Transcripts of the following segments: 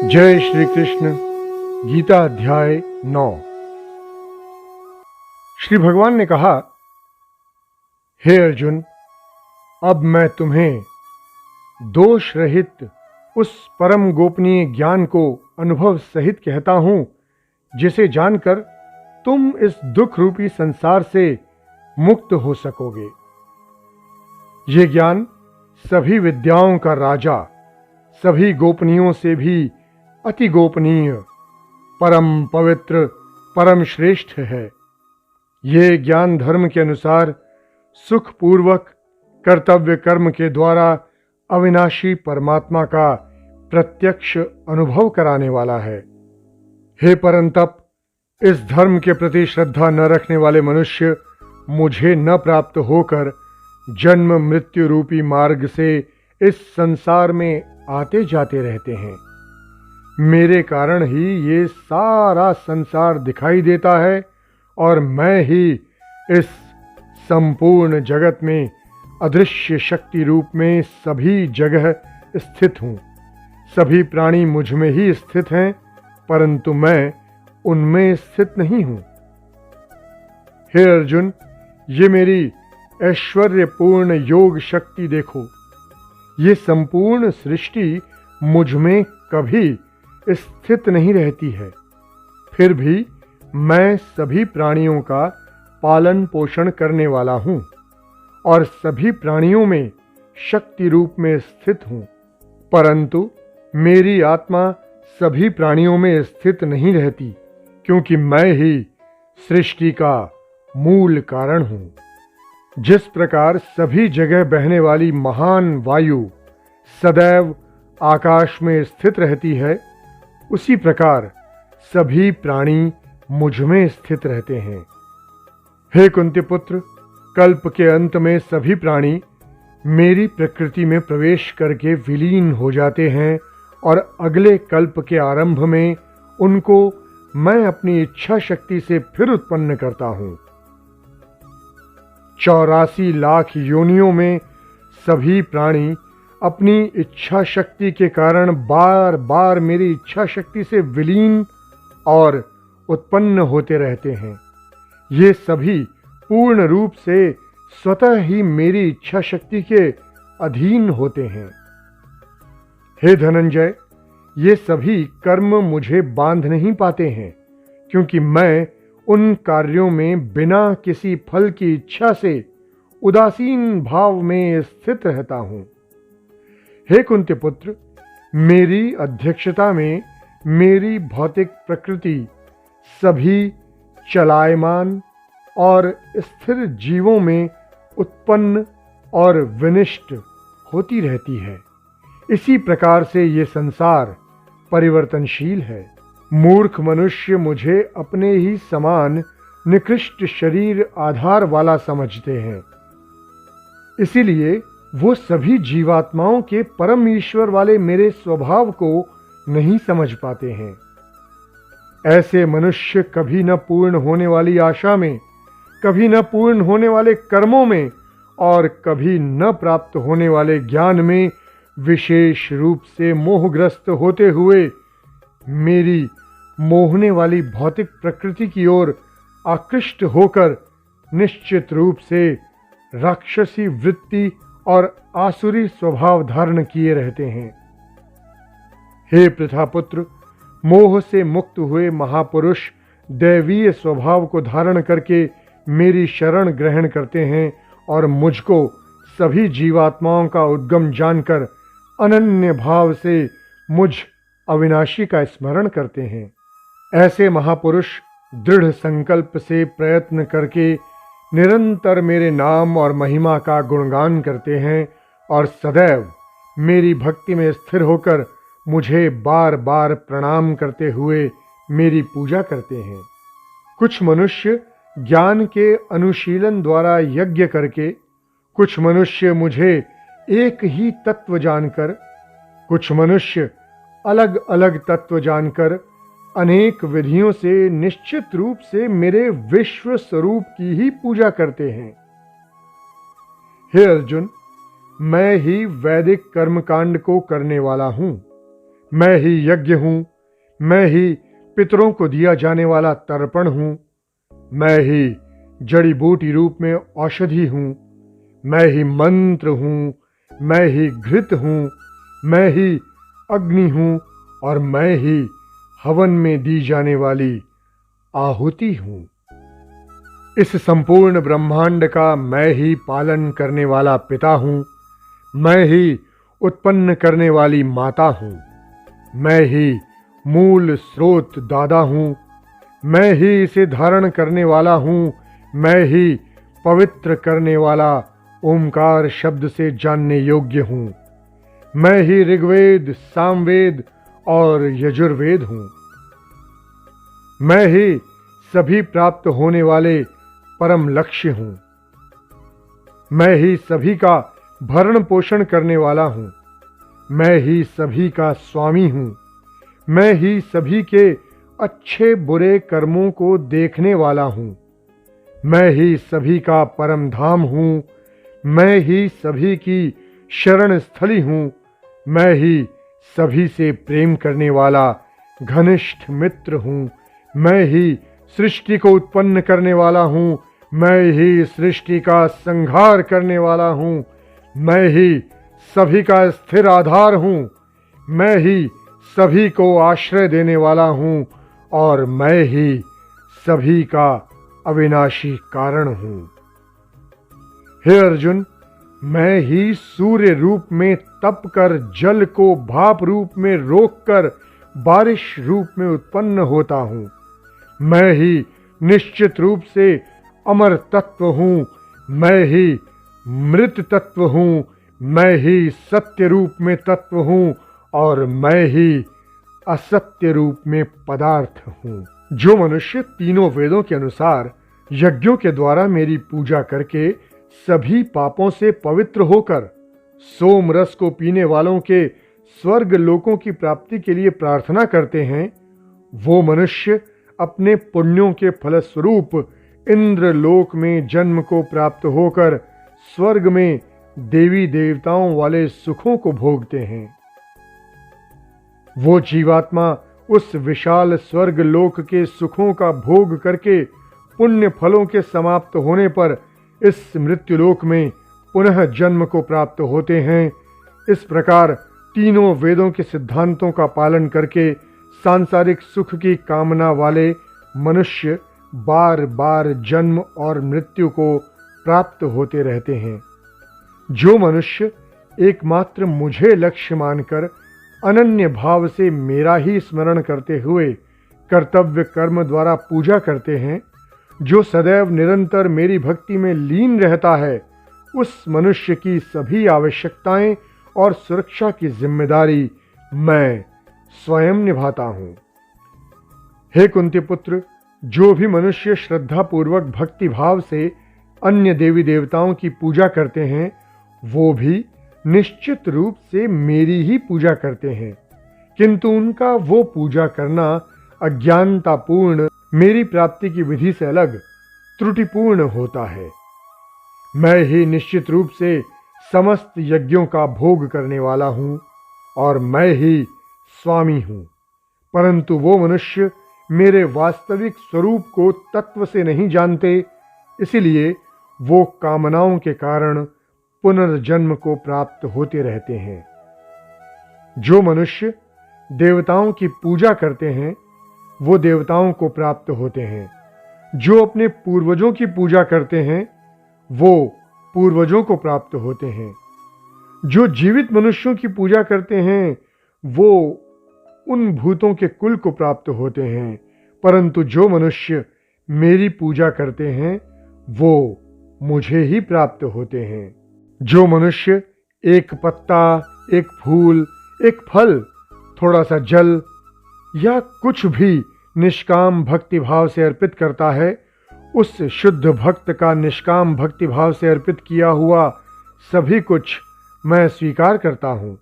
जय श्री कृष्ण। गीता अध्याय 9। श्री भगवान ने कहा, हे अर्जुन, अब मैं तुम्हें दोष रहित उस परम गोपनीय ज्ञान को अनुभव सहित कहता हूं, जिसे जानकर तुम इस दुख रूपी संसार से मुक्त हो सकोगे। ये ज्ञान सभी विद्याओं का राजा, सभी गोपनीयों से भी अति गोपनीय, परम पवित्र, परम श्रेष्ठ है। ये ज्ञान धर्म के अनुसार सुखपूर्वक कर्तव्य कर्म के द्वारा अविनाशी परमात्मा का प्रत्यक्ष अनुभव कराने वाला है। हे परंतप, इस धर्म के प्रति श्रद्धा न रखने वाले मनुष्य मुझे न प्राप्त होकर जन्म मृत्यु रूपी मार्ग से इस संसार में आते जाते रहते हैं। मेरे कारण ही ये सारा संसार दिखाई देता है और मैं ही इस संपूर्ण जगत में अदृश्य शक्ति रूप में सभी जगह स्थित हूँ। सभी प्राणी मुझ में ही स्थित हैं, परंतु मैं उनमें स्थित नहीं हूँ। हे अर्जुन, ये मेरी ऐश्वर्यपूर्ण योग शक्ति देखो। ये संपूर्ण सृष्टि मुझ में कभी स्थित नहीं रहती है, फिर भी मैं सभी प्राणियों का पालन पोषण करने वाला हूँ और सभी प्राणियों में शक्ति रूप में स्थित हूँ। परंतु मेरी आत्मा सभी प्राणियों में स्थित नहीं रहती, क्योंकि मैं ही सृष्टि का मूल कारण हूँ। जिस प्रकार सभी जगह बहने वाली महान वायु सदैव आकाश में स्थित रहती है, उसी प्रकार सभी प्राणी मुझ में स्थित रहते हैं। हे कुंती पुत्र, कल्प के अंत में सभी प्राणी मेरी प्रकृति में प्रवेश करके विलीन हो जाते हैं और अगले कल्प के आरंभ में उनको मैं अपनी इच्छा शक्ति से फिर उत्पन्न करता हूँ। 84 लाख योनियों में सभी प्राणी अपनी इच्छा शक्ति के कारण बार बार मेरी इच्छा शक्ति से विलीन और उत्पन्न होते रहते हैं। ये सभी पूर्ण रूप से स्वतः ही मेरी इच्छा शक्ति के अधीन होते हैं। हे धनंजय, ये सभी कर्म मुझे बांध नहीं पाते हैं, क्योंकि मैं उन कार्यों में बिना किसी फल की इच्छा से उदासीन भाव में स्थित रहता हूं। हे कुंती पुत्र, मेरी अध्यक्षता में मेरी भौतिक प्रकृति सभी चलायमान और स्थिर जीवों में उत्पन्न और विनिष्ट होती रहती है। इसी प्रकार से ये संसार परिवर्तनशील है। मूर्ख मनुष्य मुझे अपने ही समान निकृष्ट शरीर आधार वाला समझते हैं, इसीलिए वो सभी जीवात्माओं के परम ईश्वर वाले मेरे स्वभाव को नहीं समझ पाते हैं। ऐसे मनुष्य कभी न पूर्ण होने वाली आशा में, कभी न पूर्ण होने वाले कर्मों में और कभी न प्राप्त होने वाले ज्ञान में विशेष रूप से मोहग्रस्त होते हुए मेरी मोहने वाली भौतिक प्रकृति की ओर आकृष्ट होकर निश्चित रूप से राक्षसी वृत्ति और आसुरी स्वभाव धारण किए रहते हैं। हे प्रथापुत्र, मोह से मुक्त हुए महापुरुष दैवीय स्वभाव को धारण करके मेरी शरण ग्रहण करते हैं और मुझको सभी जीवात्माओं का उद्गम जानकर अनन्य भाव से मुझ अविनाशी का स्मरण करते हैं। ऐसे महापुरुष दृढ़ संकल्प से प्रयत्न करके निरंतर मेरे नाम और महिमा का गुणगान करते हैं और सदैव मेरी भक्ति में स्थिर होकर मुझे बार बार प्रणाम करते हुए मेरी पूजा करते हैं। कुछ मनुष्य ज्ञान के अनुशीलन द्वारा यज्ञ करके, कुछ मनुष्य मुझे एक ही तत्व जानकर, कुछ मनुष्य अलग अलग तत्व जानकर अनेक विधियों से निश्चित रूप से मेरे विश्व स्वरूप की ही पूजा करते हैं। हे अर्जुन, मैं ही वैदिक कर्मकांड को करने वाला हूं। मैं ही यज्ञ हूं। मैं ही पितरों को दिया जाने वाला तर्पण हूं। मैं ही जड़ी बूटी रूप में औषधि हूं। मैं ही मंत्र हूं। मैं ही घृत हूं। मैं ही अग्नि हूं और मैं ही हवन में दी जाने वाली आहुति हूं। इस संपूर्ण ब्रह्मांड का मैं ही पालन करने वाला पिता हूं। मैं ही उत्पन्न करने वाली माता हूं। मैं ही मूल स्रोत दादा हूं। मैं ही इसे धारण करने वाला हूं। मैं ही पवित्र करने वाला ओमकार शब्द से जानने योग्य हूं। मैं ही ऋग्वेद, सामवेद और यजुर्वेद हूं। मैं ही सभी प्राप्त होने वाले परम लक्ष्य हूं। मैं ही सभी का भरण पोषण करने वाला हूं। मैं ही सभी का स्वामी हूं। मैं ही सभी के अच्छे बुरे कर्मों को देखने वाला हूं। मैं ही सभी का परम धाम हूं। मैं ही सभी की शरण स्थली हूं। मैं ही सभी से प्रेम करने वाला घनिष्ठ मित्र हूं। मैं ही सृष्टि को उत्पन्न करने वाला हूं। मैं ही सृष्टि का संहार करने वाला हूं। मैं ही सभी का स्थिर आधार हूं। मैं ही सभी को आश्रय देने वाला हूं और मैं ही सभी का अविनाशी कारण हूं। हे अर्जुन, मैं ही सूर्य रूप में तप कर जल को भाप रूप में रोककर बारिश रूप में उत्पन्न होता हूं। मैं ही निश्चित रूप से अमर तत्व हूं। मैं ही मृत तत्व हूं। मैं ही सत्य रूप में तत्व हूं और मैं ही असत्य रूप में पदार्थ हूं। जो मनुष्य तीनों वेदों के अनुसार यज्ञों के द्वारा मेरी पूजा करके सभी पापों से पवित्र होकर सोम रस को पीने वालों के स्वर्ग लोकों की प्राप्ति के लिए प्रार्थना करते हैं, वो मनुष्य अपने पुण्यों के फलस्वरूप इंद्र लोक में जन्म को प्राप्त होकर स्वर्ग में देवी देवताओं वाले सुखों को भोगते हैं। वो जीवात्मा उस विशाल स्वर्ग लोक के सुखों का भोग करके पुण्य फलों के समाप्त होने पर इस मृत्युलोक में पुनः जन्म को प्राप्त होते हैं। इस प्रकार तीनों वेदों के सिद्धांतों का पालन करके सांसारिक सुख की कामना वाले मनुष्य बार बार जन्म और मृत्यु को प्राप्त होते रहते हैं। जो मनुष्य एकमात्र मुझे लक्ष्य मानकर अनन्य भाव से मेरा ही स्मरण करते हुए कर्तव्य कर्म द्वारा पूजा करते हैं, जो सदैव निरंतर मेरी भक्ति में लीन रहता है, उस मनुष्य की सभी आवश्यकताएं और सुरक्षा की जिम्मेदारी मैं स्वयं निभाता हूं। हे कुंती पुत्र, जो भी मनुष्य श्रद्धा पूर्वक भक्ति भाव से अन्य देवी देवताओं की पूजा करते हैं, वो भी निश्चित रूप से मेरी ही पूजा करते हैं, किंतु उनका वो पूजा करना अज्ञानतापूर्ण मेरी प्राप्ति की विधि से अलग त्रुटिपूर्ण होता है। मैं ही निश्चित रूप से समस्त यज्ञों का भोग करने वाला हूं और मैं ही स्वामी हूं, परंतु वो मनुष्य मेरे वास्तविक स्वरूप को तत्व से नहीं जानते, इसलिए वो कामनाओं के कारण पुनर्जन्म को प्राप्त होते रहते हैं। जो मनुष्य देवताओं की पूजा करते हैं, वो देवताओं को प्राप्त होते हैं। जो अपने पूर्वजों की पूजा करते हैं, वो पूर्वजों को प्राप्त होते हैं। जो जीवित मनुष्यों की पूजा करते हैं, वो उन भूतों के कुल को प्राप्त होते हैं, परंतु जो मनुष्य मेरी पूजा करते हैं, वो मुझे ही प्राप्त होते हैं। जो मनुष्य एक पत्ता, एक फूल, एक फल, थोड़ा सा जल या कुछ भी निष्काम भक्ति भाव से अर्पित करता है, उस शुद्ध भक्त का निष्काम भक्ति भाव से अर्पित किया हुआ सभी कुछ मैं स्वीकार करता हूं।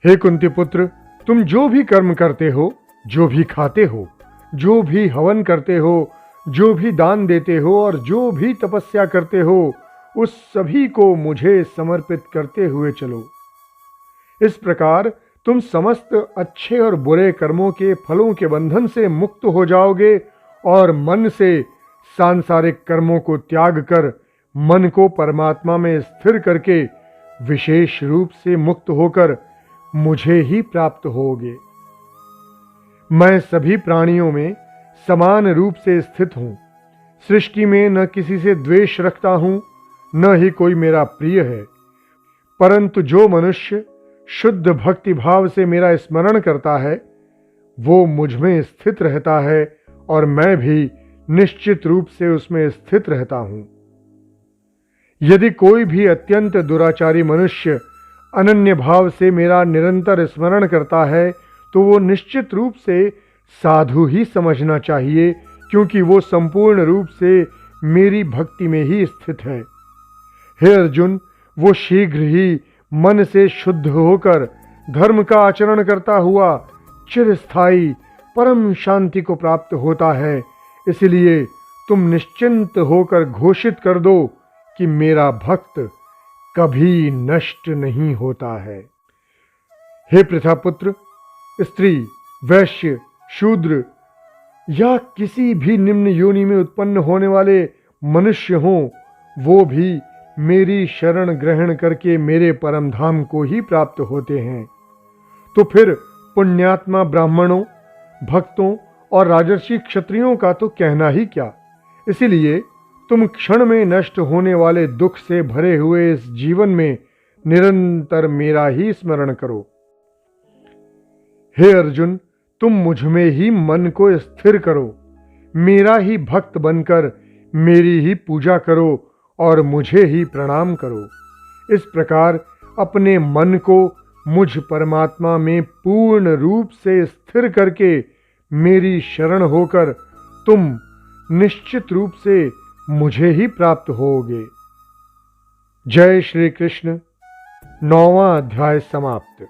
हे कुंती पुत्र, तुम जो भी कर्म करते हो, जो भी खाते हो, जो भी हवन करते हो, जो भी दान देते हो और जो भी तपस्या करते हो, उस सभी को मुझे समर्पित करते हुए चलो। इस प्रकार तुम समस्त अच्छे और बुरे कर्मों के फलों के बंधन से मुक्त हो जाओगे और मन से सांसारिक कर्मों को त्याग कर मन को परमात्मा में स्थिर करके विशेष रूप से मुक्त होकर मुझे ही प्राप्त होगे। मैं सभी प्राणियों में समान रूप से स्थित हूं। सृष्टि में न किसी से द्वेष रखता हूं, न ही कोई मेरा प्रिय है। परंतु जो मनुष्य शुद्ध भक्ति भाव से मेरा स्मरण करता है, वो मुझ में स्थित रहता है और मैं भी निश्चित रूप से उसमें स्थित रहता हूं। यदि कोई भी अत्यंत दुराचारी मनुष्य अनन्य भाव से मेरा निरंतर स्मरण करता है, तो वो निश्चित रूप से साधु ही समझना चाहिए, क्योंकि वो संपूर्ण रूप से मेरी भक्ति में ही स्थित है। हे अर्जुन, वो शीघ्र ही मन से शुद्ध होकर धर्म का आचरण करता हुआ चिरस्थायी परम शांति को प्राप्त होता है। इसलिए तुम निश्चिंत होकर घोषित कर दो कि मेरा भक्त कभी नष्ट नहीं होता है। हे प्रथापुत्र, स्त्री, वैश्य, शूद्र या किसी भी निम्न योनि में उत्पन्न होने वाले मनुष्य हों, वो भी मेरी शरण ग्रहण करके मेरे परम धाम को ही प्राप्त होते हैं। तो फिर पुण्यात्मा ब्राह्मणों, भक्तों और राजर्षि क्षत्रियों का तो कहना ही क्या। इसीलिए तुम क्षण में नष्ट होने वाले दुख से भरे हुए इस जीवन में निरंतर मेरा ही स्मरण करो। हे अर्जुन, तुम मुझ में ही मन को स्थिर करो, मेरा ही भक्त बनकर मेरी ही पूजा करो और मुझे ही प्रणाम करो। इस प्रकार अपने मन को मुझ परमात्मा में पूर्ण रूप से स्थिर करके मेरी शरण होकर तुम निश्चित रूप से मुझे ही प्राप्त होगे। जय श्री कृष्ण। 9वां अध्याय समाप्त।